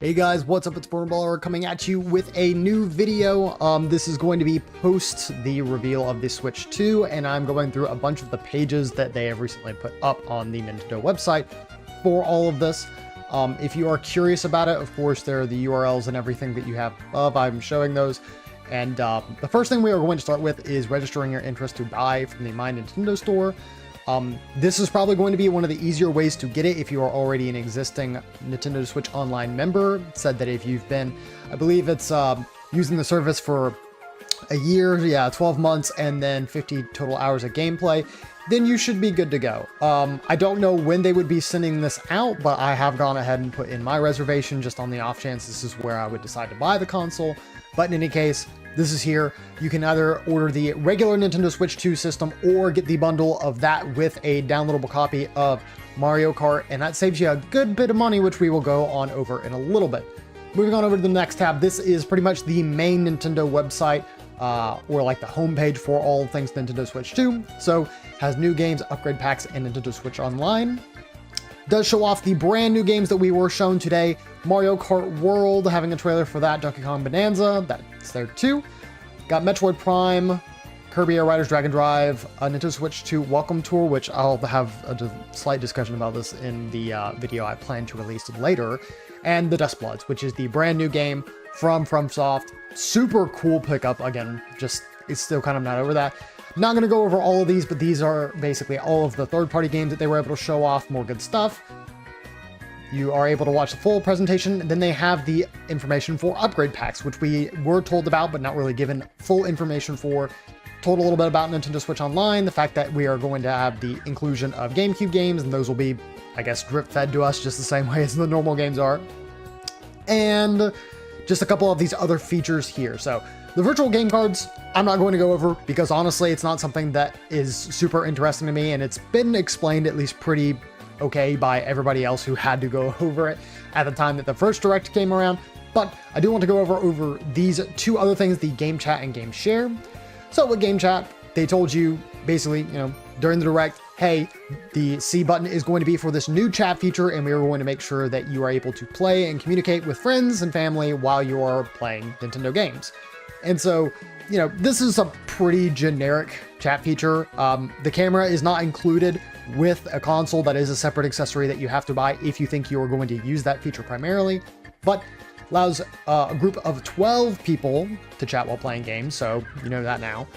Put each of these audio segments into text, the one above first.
Hey guys, what's up? It's Burnballer coming at you with a new video. This is going to be post the reveal of the Switch 2, and I'm going through a bunch of the pages that they have recently put up on the Nintendo website for all of this. If you are curious about it, of course, there are the URLs and everything that you have above. I'm showing those. And the first thing we are going to start with is registering your interest to buy from the My Nintendo store. This is probably going to be one of the easier ways to get it if you are already an existing Nintendo Switch Online member. It said that if you've been, I believe it's using the service for a year, 12 months, and then 50 total hours of gameplay, then you should be good to go. I don't know when they would be sending this out, but I have gone ahead and put in my reservation just on the off chance this is where I would decide to buy the console. But in any case, this is here. You can either order the regular Nintendo Switch 2 system or get the bundle of that with a downloadable copy of Mario Kart, and that saves you a good bit of money, which we will go on over in a little bit. Moving on over to the next tab, this is pretty much the main Nintendo website, or like the homepage for all things Nintendo Switch 2. So, has new games, upgrade packs, and Nintendo Switch Online. Does show off the brand new games that we were shown today. Mario Kart World, having a trailer for that. Donkey Kong Bonanza, that's there too. Got Metroid Prime, Kirby Air Riders Dragon Drive, Nintendo Switch 2 Welcome Tour, which I'll have a slight discussion about this in the video I plan to release later. And the Dust Bloods, which is the brand new game from FromSoft. Super cool pickup. Again, just it's still kind of not over that. Not going to go over all of these, but these are basically all of the third-party games that they were able to show off. More good stuff. You are able to watch the full presentation. Then they have the information for upgrade packs, which we were told about, but not really given full information for. Told a little bit about Nintendo Switch Online, the fact that we are going to have the inclusion of GameCube games, and those will be, I guess, drip-fed to us just the same way as the normal games are. And just a couple of these other features here. So the virtual game cards, I'm not going to go over because honestly, it's not something that is super interesting to me, and it's been explained at least pretty okay by everybody else who had to go over it at the time that the first Direct came around. But I do want to go over these two other things, the Game Chat and Game Share. So with Game Chat, they told you basically, during the Direct, hey, the C button is going to be for this new chat feature, and we are going to make sure that you are able to play and communicate with friends and family while you are playing Nintendo games. And so, this is a pretty generic chat feature. The camera is not included with a console. That is a separate accessory that you have to buy if you think you are going to use that feature primarily, but allows a group of 12 people to chat while playing games. So you know that now.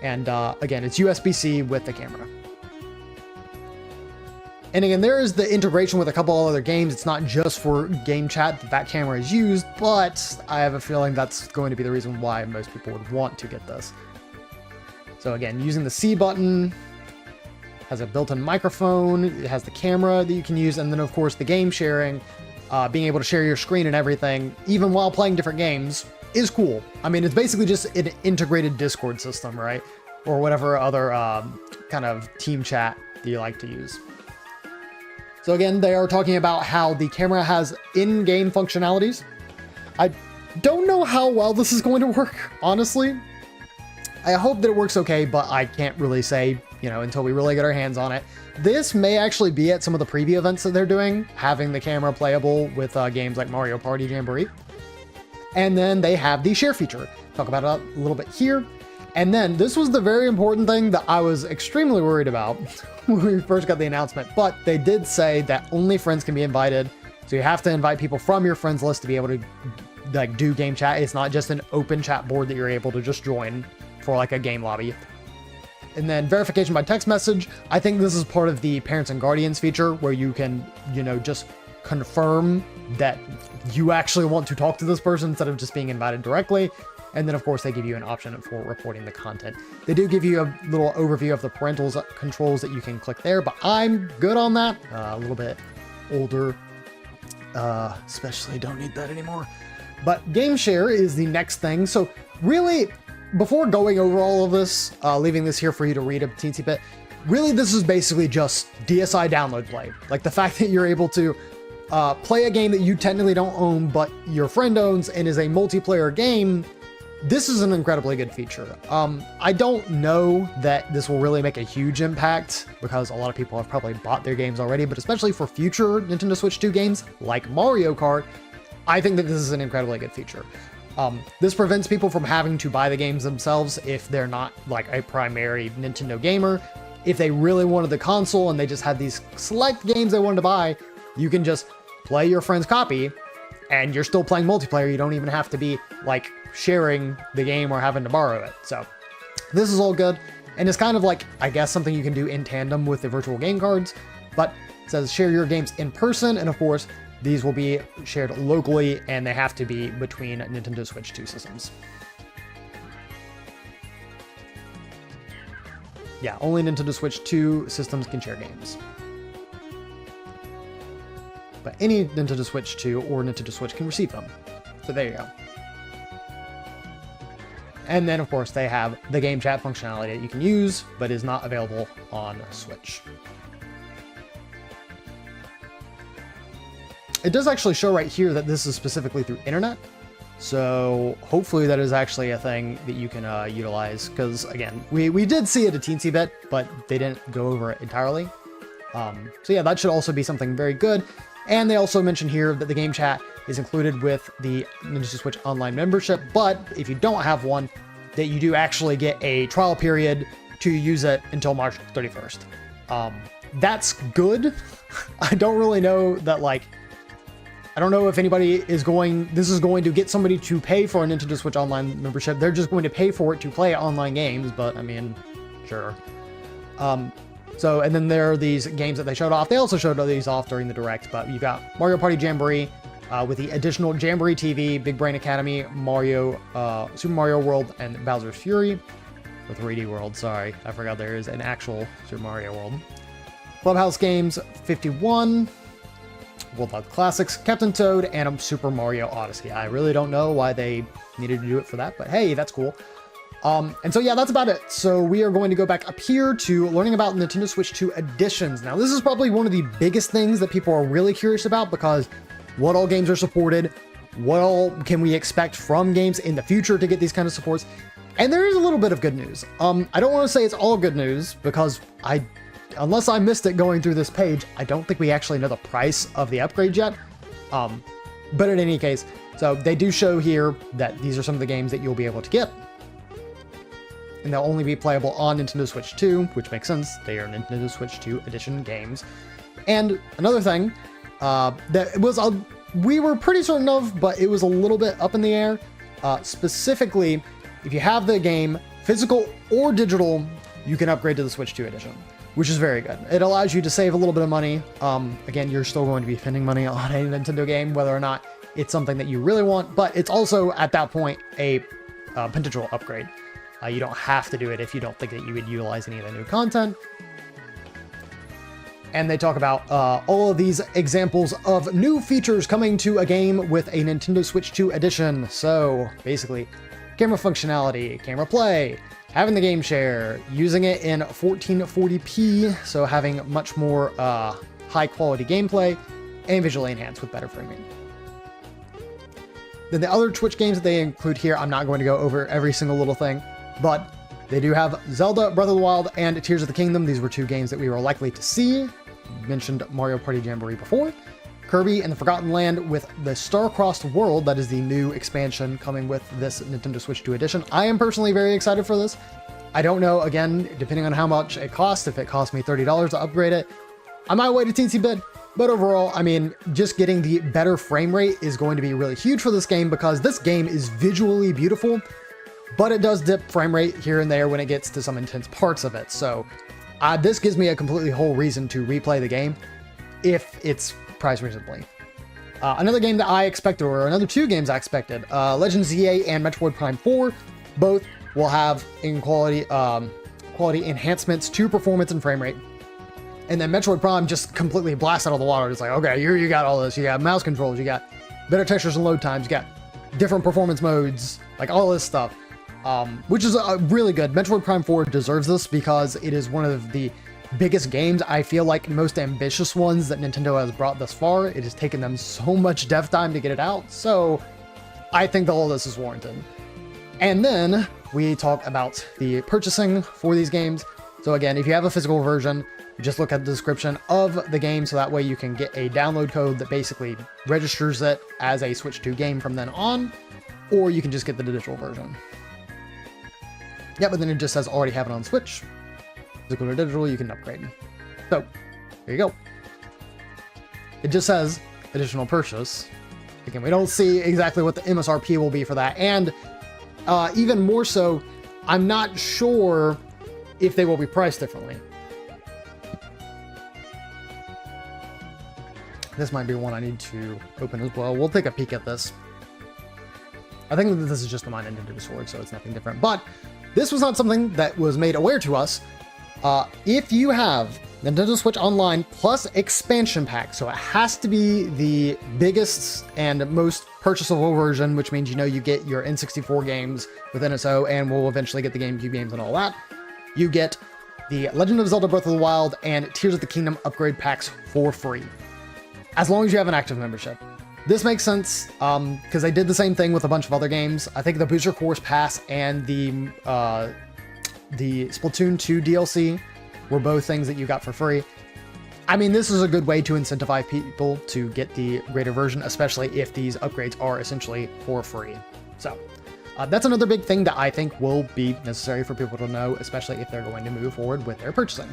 And again, it's USB-C with the camera. And again, there is the integration with a couple other games. It's not just for game chat that camera is used, but I have a feeling that's going to be the reason why most people would want to get this. So again, using the C button, has a built-in microphone, it has the camera that you can use, and then of course the game sharing, being able to share your screen and everything, even while playing different games, is cool. I mean, it's basically just an integrated Discord system, right? Or whatever other kind of team chat that you like to use. So again, they are talking about how the camera has in-game functionalities. I don't know how well this is going to work, honestly. I hope that it works okay, but I can't really say, until we really get our hands on it. This may actually be at some of the preview events that they're doing, having the camera playable with games like Mario Party Jamboree. And then they have the share feature. Talk about it a little bit here. And then this was the very important thing that I was extremely worried about when we first got the announcement, but they did say that only friends can be invited. So you have to invite people from your friends list to be able to do game chat. It's not just an open chat board that you're able to just join for like a game lobby. And then verification by text message. I think this is part of the parents and guardians feature where you can, just confirm that you actually want to talk to this person instead of just being invited directly. And then, of course, they give you an option for reporting the content. They do give you a little overview of the parental controls that you can click there, but I'm good on that. A little bit older, especially don't need that anymore. But Game Share is the next thing. So really, before going over all of this, leaving this here for you to read a teensy bit, really this is basically just DSi download play. Like the fact that you're able to play a game that you technically don't own, but your friend owns and is a multiplayer game. This is an incredibly good feature. I don't know that this will really make a huge impact because a lot of people have probably bought their games already, but especially for future Nintendo Switch 2 games like Mario Kart, I think that this is an incredibly good feature. This prevents people from having to buy the games themselves if they're not like a primary Nintendo gamer. If they really wanted the console and they just had these select games they wanted to buy, you can just play your friend's copy and you're still playing multiplayer. You don't even have to be like sharing the game or having to borrow it. So this is all good. And it's kind of like, I guess, something you can do in tandem with the virtual game cards, but it says share your games in person. And of course, these will be shared locally and they have to be between Nintendo Switch 2 systems. Yeah, only Nintendo Switch 2 systems can share games. But any Nintendo Switch 2 or Nintendo Switch can receive them. So there you go. And then, of course, they have the game chat functionality that you can use, but is not available on Switch. It does actually show right here that this is specifically through internet. So hopefully that is actually a thing that you can utilize, because again, we did see it a teensy bit, but they didn't go over it entirely. So yeah, that should also be something very good. And they also mention here that the game chat is included with the Nintendo Switch Online membership, but if you don't have one, that you do actually get a trial period to use it until March 31st. That's good. I don't really know that, like, I don't know if anybody is this is going to get somebody to pay for a Nintendo Switch Online membership. They're just going to pay for it to play online games, but I mean, sure. So, and then there are these games that they showed off. They also showed these off during the Direct, but you've got Mario Party Jamboree with the additional Jamboree TV, Big Brain Academy, Super Mario World, and Bowser's Fury. Or 3D World, sorry. I forgot there is an actual Super Mario World. Clubhouse Games 51. World Classics, Captain Toad, and Super Mario Odyssey. I really don't know why they needed to do it for that, but hey, that's cool. And so yeah, that's about it. So we are going to go back up here to learning about Nintendo Switch 2 editions. Now, this is probably one of the biggest things that people are really curious about, because what all games are supported, what all can we expect from games in the future to get these kind of supports. And there is a little bit of good news. I don't want to say it's all good news, because unless I missed it going through this page, I don't think we actually know the price of the upgrade yet. But in any case, so they do show here that these are some of the games that you'll be able to get. And they'll only be playable on Nintendo Switch 2, which makes sense. They are Nintendo Switch 2 edition games. And another thing that was we were pretty certain of, but it was a little bit up in the air. Specifically, if you have the game physical or digital, you can upgrade to the Switch 2 edition, which is very good. It allows you to save a little bit of money. Again, you're still going to be spending money on a Nintendo game, whether or not it's something that you really want, but it's also, at that point, a potential upgrade. You don't have to do it if you don't think that you would utilize any of the new content. And they talk about all of these examples of new features coming to a game with a Nintendo Switch 2 edition. So basically, camera functionality, camera play, having the game share, using it in 1440p, so having much more high quality gameplay, and visually enhanced with better framing. Then the other Twitch games that they include here, I'm not going to go over every single little thing, but they do have Zelda Breath of the Wild and Tears of the Kingdom. These were two games that we were likely to see. Mentioned Mario Party Jamboree before. Kirby and the Forgotten Land with the Star-Crossed World, that is the new expansion coming with this Nintendo Switch 2 edition. I am personally very excited for this. I don't know, again, depending on how much it costs, if it costs me $30 to upgrade it, I might wait a teensy bit, but overall, I mean, just getting the better frame rate is going to be really huge for this game, because this game is visually beautiful, but it does dip frame rate here and there when it gets to some intense parts of it. So this gives me a completely whole reason to replay the game if it's priced reasonably. Another game that I expected, or another two games I expected, Legend ZA and Metroid Prime 4, both will have in quality enhancements to performance and frame rate. And then Metroid Prime just completely blasts out of the water. It's like, okay, you got all this. You got mouse controls, you got better textures and load times, you got different performance modes, like all this stuff. Which is really good. Metroid Prime 4 deserves this because it is one of the biggest games, I feel like most ambitious ones that Nintendo has brought thus far. It has taken them so much dev time to get it out, so I think all of this is warranted. And then we talk about the purchasing for these games. So again, if you have a physical version, you just look at the description of the game, so that way you can get a download code that basically registers it as a Switch 2 game from then on, or you can just get the digital version. Yeah, but then it just says already have it on Switch. Physical or digital, you can upgrade. So, there you go. It just says additional purchase. Again, we don't see exactly what the MSRP will be for that. And even more so, I'm not sure if they will be priced differently. This might be one I need to open as well. We'll take a peek at this. I think that this is just the My Nintendo Sword, so it's nothing different. But this was not something that was made aware to us. If you have Nintendo Switch Online plus expansion pack, so it has to be the biggest and most purchasable version, which means, you know, you get your N64 games with NSO, and we'll eventually get the GameCube games and all that. You get the Legend of Zelda Breath of the Wild and Tears of the Kingdom upgrade packs for free, as long as you have an active membership. This makes sense because they did the same thing with a bunch of other games. I think the Booster Course Pass and the Splatoon 2 DLC were both things that you got for free. I mean, this is a good way to incentivize people to get the greater version, especially if these upgrades are essentially for free. So that's another big thing that I think will be necessary for people to know, especially if they're going to move forward with their purchasing.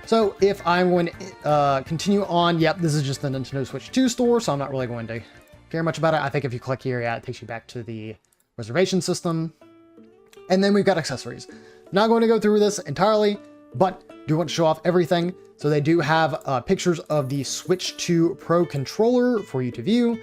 So if I'm going to continue on, yep, this is just the Nintendo Switch 2 store, so I'm not really going to care much about it. I think if you click here, yeah, it takes you back to the reservation system. And then we've got accessories. Not going to go through this entirely, but do want to show off everything. So they do have pictures of the Switch 2 Pro controller for you to view.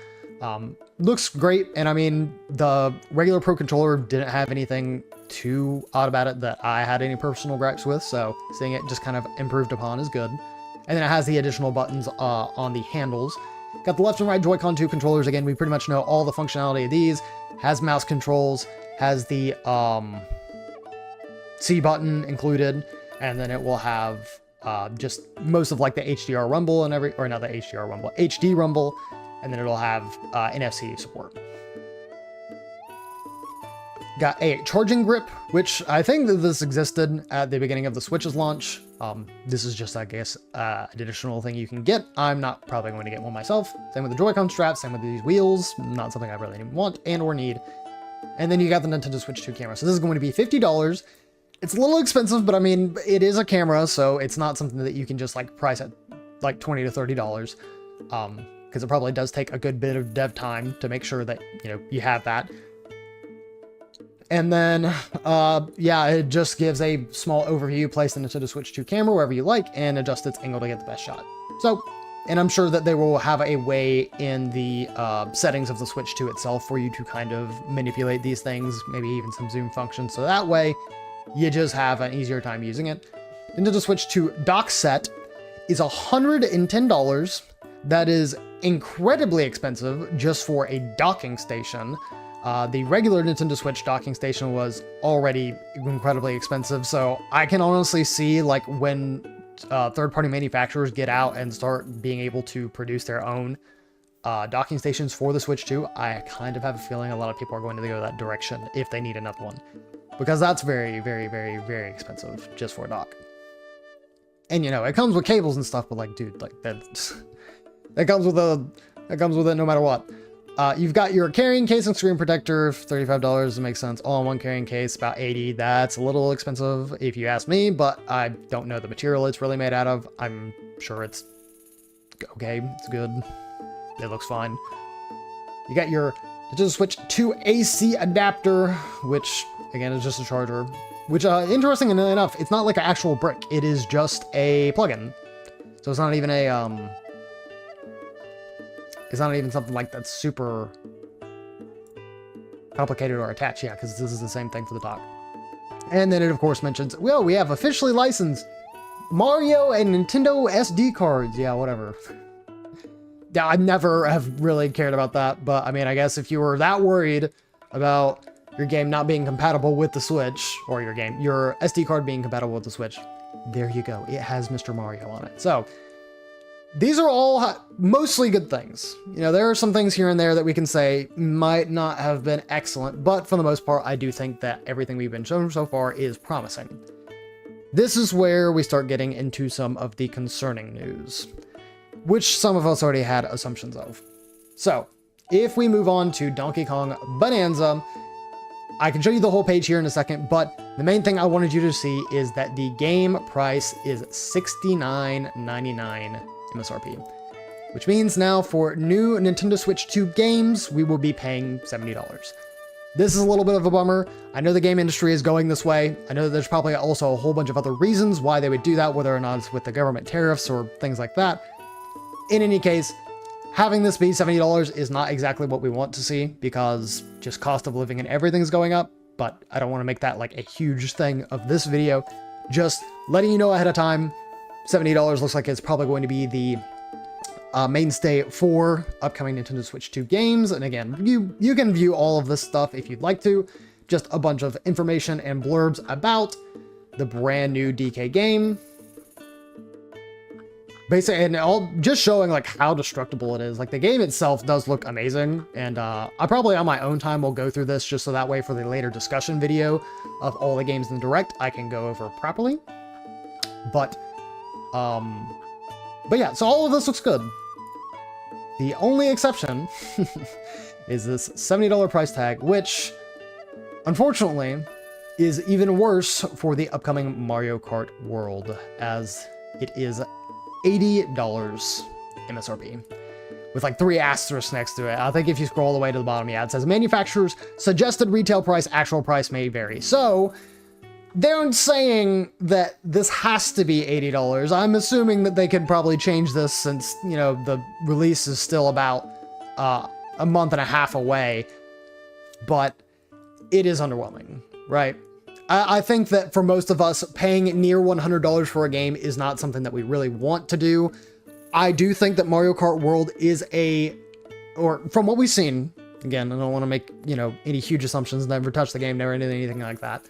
Looks great, and I mean, the regular Pro controller didn't have anything too odd about it that I had any personal gripes with, so seeing it just kind of improved upon is good. And then it has the additional buttons on the handles. Got the left and right Joy-Con 2 controllers. Again, we pretty much know all the functionality of these. Has mouse controls, has the C button included, and then it will have just most of like the HDR rumble and or not the HDR rumble, HD rumble, and then it'll have NFC support. Got a charging grip, which I think that this existed at the beginning of the Switch's launch. This is just, I guess, an additional thing you can get. I'm not probably going to get one myself. Same with the Joy-Con straps, same with these wheels. Not something I really want and or need. And then you got the Nintendo Switch 2 camera. So this is going to be $50. It's a little expensive, but I mean, it is a camera, so it's not something that you can just like price at like $20 to $30. Because it probably does take a good bit of dev time to make sure that, you know, you have that. And then, yeah, it just gives a small overview, place the Nintendo Switch 2 camera wherever you like, and adjust its angle to get the best shot. So, and I'm sure that they will have a way in the settings of the Switch 2 itself for you to kind of manipulate these things, maybe even some zoom functions, so that way you just have an easier time using it. Nintendo Switch 2 dock set is $110. That is incredibly expensive just for a docking station. The regular Nintendo Switch docking station was already incredibly expensive, so I can honestly see like when third-party manufacturers get out and start being able to produce their own docking stations for the Switch 2, I kind of have a feeling a lot of people are going to go that direction if they need another one. Because that's very, very, very, very expensive just for a dock. And you know, it comes with cables and stuff, but like, dude, like that comes with it no matter what. You've got your carrying case and screen protector, $35, it makes sense. All-in-one carrying case, about $80. That's a little expensive if you ask me, but I don't know the material it's really made out of. I'm sure it's okay, it's good. It looks fine. You got your Nintendo Switch 2 AC adapter, which again is just a charger. Which, interesting enough, it's not like an actual brick. It is just a plug-in. So it's not even a, it's not even something like that's super complicated or attached. Yeah, because this is the same thing for the dock. And then it, of course, mentions, well, we have officially licensed Mario and Nintendo SD cards. Yeah, whatever. Yeah, I never have really cared about that. But, I mean, I guess if you were that worried about your game not being compatible with the Switch, or your SD card being compatible with the Switch, there you go. It has Mr. Mario on it. So, these are all mostly good things. You know, there are some things here and there that we can say might not have been excellent, but for the most part, I do think that everything we've been shown so far is promising. this is where we start getting into some of the concerning news, which some of us already had assumptions of. So, if we move on to Donkey Kong Bonanza, I can show you the whole page here in a second, but the main thing I wanted you to see is that the game price is $69.99 MSRP, which means now for new Nintendo Switch 2 games, we will be paying $70. This is a little bit of a bummer. I know the game industry is going this way. I know that there's probably also a whole bunch of other reasons why they would do that, whether or not it's with the government tariffs or things like that. In any case, having this be $70 is not exactly what we want to see, because just cost of living and everything's going up, but I don't want to make that like a huge thing of this video. Just letting you know ahead of time, $70 looks like it's probably going to be the mainstay for upcoming Nintendo Switch 2 games. And again, you can view all of this stuff if you'd like to. Just a bunch of information and blurbs about the brand new DK game. Basically, and all just showing like how destructible it is. Like the game itself does look amazing, and I probably on my own time will go through this just so that way for the later discussion video of all the games in the Direct I can go over properly. But yeah, so all of this looks good. The only exception is this $70 price tag, which unfortunately is even worse for the upcoming Mario Kart World, as it is $80 MSRP, with like 3 asterisks next to it. I think if you scroll all the way to the bottom, yeah, it says manufacturer's suggested retail price, actual price may vary. So they're saying that this has to be $80. I'm assuming that they could probably change this since, you know, the release is still about a month and a half away, but it is underwhelming, right? I think that for most of us, paying near $100 for a game is not something that we really want to do. I do think that Mario Kart World is or from what we've seen, again, I don't want to make, you know, any huge assumptions, never touch the game, never anything like that.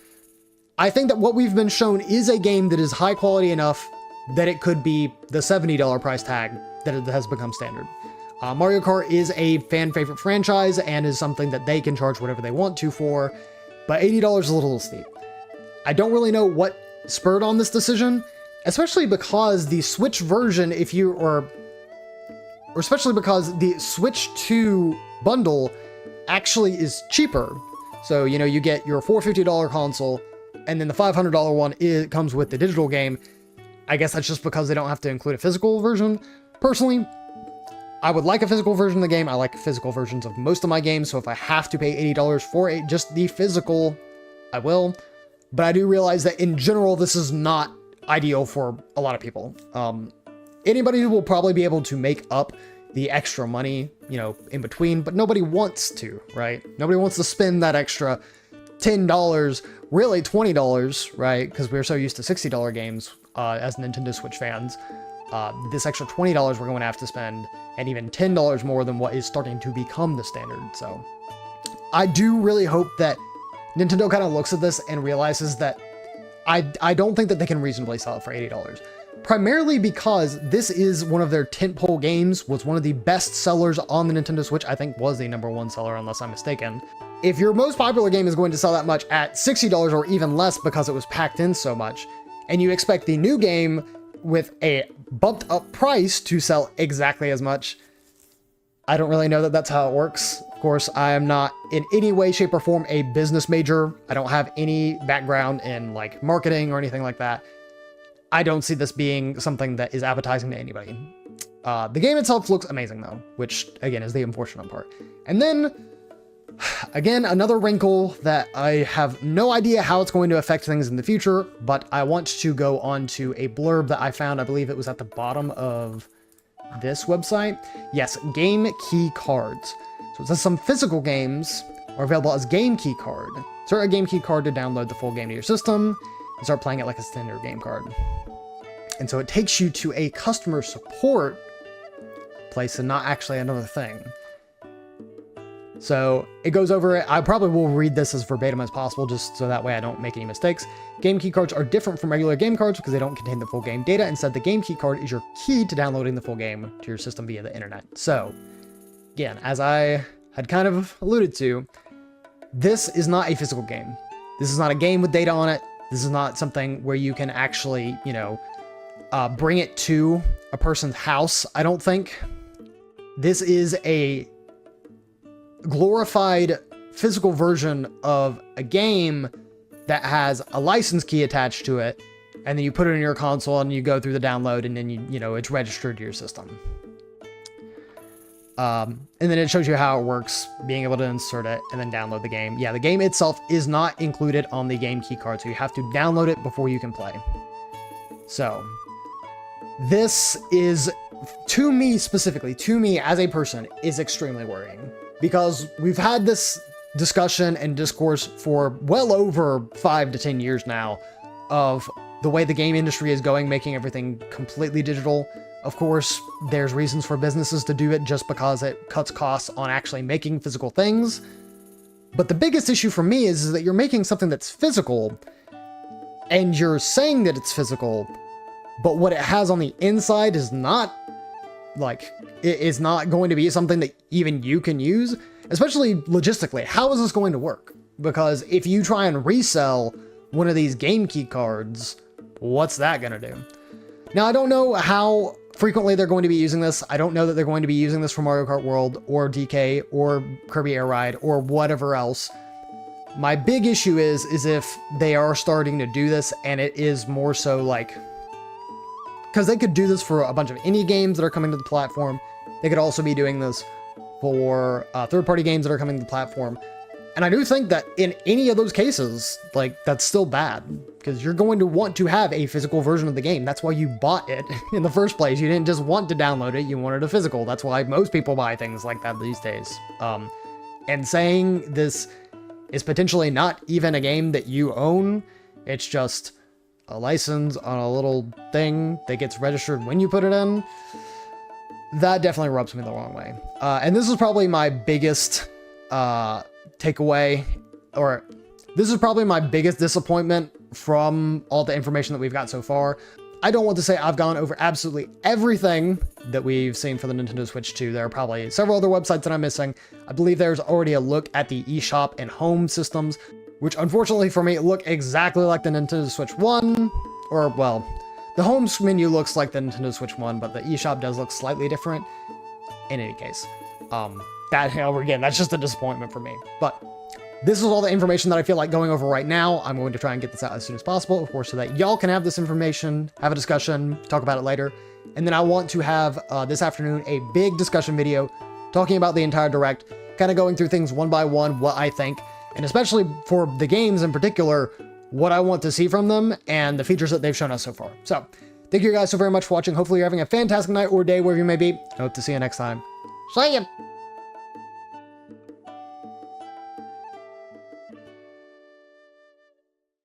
I think that what we've been shown is a game that is high quality enough that it could be the $70 price tag that it has become standard. Mario Kart is a fan favorite franchise and is something that they can charge whatever they want to for, but $80 is a little steep. I don't really know what spurred on this decision, especially because the Switch version, or especially because the Switch 2 bundle actually is cheaper. So, you know, you get your $450 console, and then the $500 one comes with the digital game. I guess that's just because they don't have to include a physical version. Personally, I would like a physical version of the game. I like physical versions of most of my games, so if I have to pay $80 for just the physical, I will. But I do realize that in general, this is not ideal for a lot of people. Anybody who will probably be able to make up the extra money, you know, in between, but nobody wants to, right? Nobody wants to spend that extra $10, really $20, right? Because we're so used to $60 games as Nintendo Switch fans. This extra $20 we're going to have to spend, and even $10 more than what is starting to become the standard. So I do really hope that Nintendo kind of looks at this and realizes that I don't think that they can reasonably sell it for $80. Primarily because this is one of their tentpole games, was one of the best sellers on the Nintendo Switch. I think was the #1 seller, unless I'm mistaken. If your most popular game is going to sell that much at $60 or even less because it was packed in so much, and you expect the new game with a bumped up price to sell exactly as much, I don't really know that that's how it works. Of course, I am not in any way, shape, or form a business major. I don't have any background in like marketing or anything like that. I don't see this being something that is appetizing to anybody. The game itself looks amazing though, which again is the unfortunate part. And then, again, another wrinkle that I have no idea how it's going to affect things in the future, but I want to go on to a blurb that I found. I believe it was at the bottom of this website. Yes, game key cards. So it says some physical games are available as game key card. Insert a game key card to download the full game to your system and start playing it like a standard game card. And so it takes you to a customer support place and not actually another thing. So it goes over it. I probably will read this as verbatim as possible, just so that way I don't make any mistakes. Game key cards are different from regular game cards because they don't contain the full game data. Instead, the game key card is your key to downloading the full game to your system via the internet. So again, as I had kind of alluded to, this is not a physical game. This is not a game with data on it. This This is not something where you can actually, bring it to a person's house, I don't think. This is a glorified physical version of a game that has a license key attached to it, and then you put it in your console and you go through the download, and then it's registered to your system. And then it shows you how it works, being able to insert it and then download the game. Yeah, the game itself is not included on the game key card, so you have to download it before you can play. So this is, to me specifically, to me as a person, is extremely worrying, because we've had this discussion and discourse for well over 5 to 10 years now of the way the game industry is going, making everything completely digital. Of course, there's reasons for businesses to do it just because it cuts costs on actually making physical things. But the biggest issue for me is that you're making something that's physical, and you're saying that it's physical, but what it has on the inside is not, it is not going to be something that even you can use, especially logistically. How is this going to work? Because if you try and resell one of these game key cards, what's that going to do? Now, I don't know how frequently they're going to be using this. I don't know that they're going to be using this for Mario Kart World or DK or Kirby Air Ride or whatever else. My big issue is if they are starting to do this, and it is more so because they could do this for a bunch of indie games that are coming to the platform. They could also be doing this for third-party games that are coming to the platform. And I do think that in any of those cases, that's still bad, because you're going to want to have a physical version of the game. That's why you bought it in the first place. You didn't just want to download it, you wanted a physical. That's why most people buy things like that these days. And saying this is potentially not even a game that you own, it's just a license on a little thing that gets registered when you put it in, that definitely rubs me the wrong way. And this is probably my biggest takeaway, or this is probably my biggest disappointment from all the information that we've got so far. I don't want to say I've gone over absolutely everything that we've seen for the Nintendo Switch 2. There are probably several other websites that I'm missing. I believe there's already a look at the eShop and home systems, which unfortunately for me look exactly like the Nintendo Switch 1, or well, the home menu looks like the Nintendo Switch 1, but the eShop does look slightly different. In any case, again, that's just a disappointment for me. But this is all the information that I feel like going over right now. I'm going to try and get this out as soon as possible, of course, so that y'all can have this information, have a discussion, talk about it later. And then I want to have this afternoon a big discussion video talking about the entire Direct, kind of going through things one by one, what I think, and especially for the games in particular, what I want to see from them and the features that they've shown us so far. So thank you guys so very much for watching. Hopefully you're having a fantastic night or day wherever you may be. I hope to see you next time. See ya!